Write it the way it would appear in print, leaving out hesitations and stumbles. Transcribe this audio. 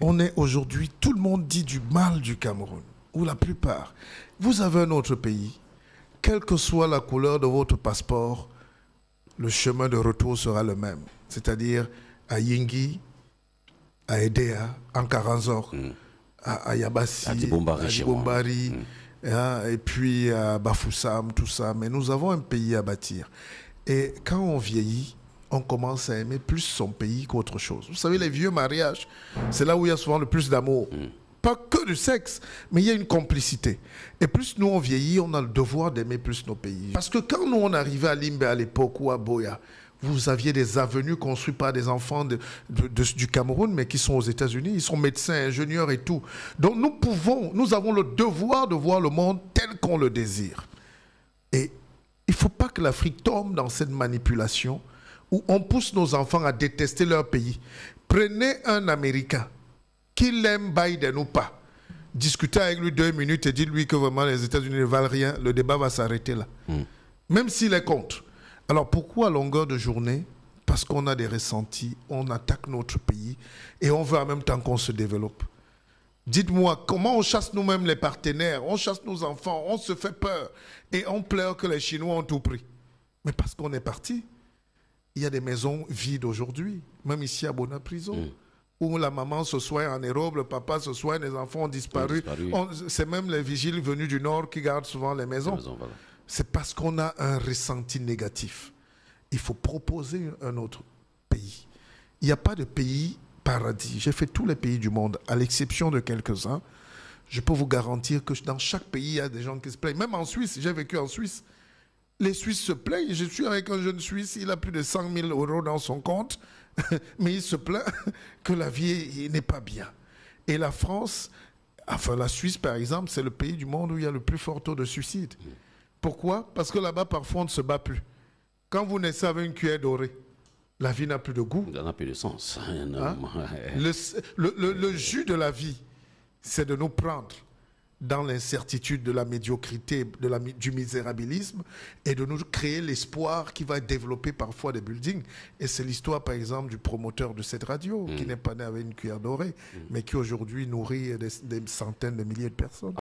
on est aujourd'hui, tout le monde dit du mal du Cameroun, ou la plupart. Vous avez un autre pays, quelle que soit la couleur de votre passeport, le chemin de retour sera le même. C'est-à-dire à Yingui, à Edea, en Karanzor, à Yabassi, à Dibombari, et puis à Bafoussam, tout ça. Mais nous avons un pays à bâtir. Et quand on vieillit, on commence à aimer plus son pays qu'autre chose. Vous savez, les vieux mariages, c'est là où il y a souvent le plus d'amour. Pas que du sexe, mais il y a une complicité. Et plus nous on vieillit, on a le devoir d'aimer plus nos pays. Parce que quand nous on arrivait à Limbe à l'époque ou à Boya, vous aviez des avenues construites par des enfants du Cameroun, mais qui sont aux États-Unis. Ils sont médecins, ingénieurs et tout. Donc nous avons le devoir de voir le monde tel qu'on le désire. Et il ne faut pas que l'Afrique tombe dans cette manipulation où on pousse nos enfants à détester leur pays. Prenez un Américain, qu'il aime Biden ou pas, discutez avec lui 2 minutes et dites-lui que vraiment les États-Unis ne valent rien, le débat va s'arrêter là. Même s'il est contre. Alors pourquoi à longueur de journée? Parce qu'on a des ressentis, on attaque notre pays et on veut en même temps qu'on se développe. Dites-moi, comment on chasse nous-mêmes les partenaires, on chasse nos enfants, on se fait peur et on pleure que les Chinois ont tout pris. Mais parce qu'on est parti. Il y a des maisons vides aujourd'hui, même ici à Bona-Prison, où la maman se soigne en Europe, le papa se soigne, les enfants ont disparu. C'est même les vigiles venus du Nord qui gardent souvent les maisons. Voilà. C'est parce qu'on a un ressenti négatif. Il faut proposer un autre pays. Il n'y a pas de pays paradis. J'ai fait tous les pays du monde, à l'exception de quelques-uns. Je peux vous garantir que dans chaque pays, il y a des gens qui se plaignent. Même en Suisse, j'ai vécu en Suisse. Les Suisses se plaignent. Je suis avec un jeune Suisse, il a plus de 100 000 € dans son compte, mais il se plaint que la vie n'est pas bien. Et la France, enfin la Suisse par exemple, c'est le pays du monde où il y a le plus fort taux de suicide. Pourquoi? Parce que là-bas, parfois, on ne se bat plus. Quand vous naissez avec une cuillère dorée, la vie n'a plus de goût. Ça n'a plus de sens. Hein? Le jus de la vie, c'est de nous prendre dans l'incertitude de la médiocrité, du misérabilisme, et de nous créer l'espoir qui va développer parfois des buildings. Et c'est l'histoire, par exemple, du promoteur de cette radio, qui n'est pas né avec une cuillère dorée, mais qui aujourd'hui nourrit des centaines de milliers de personnes.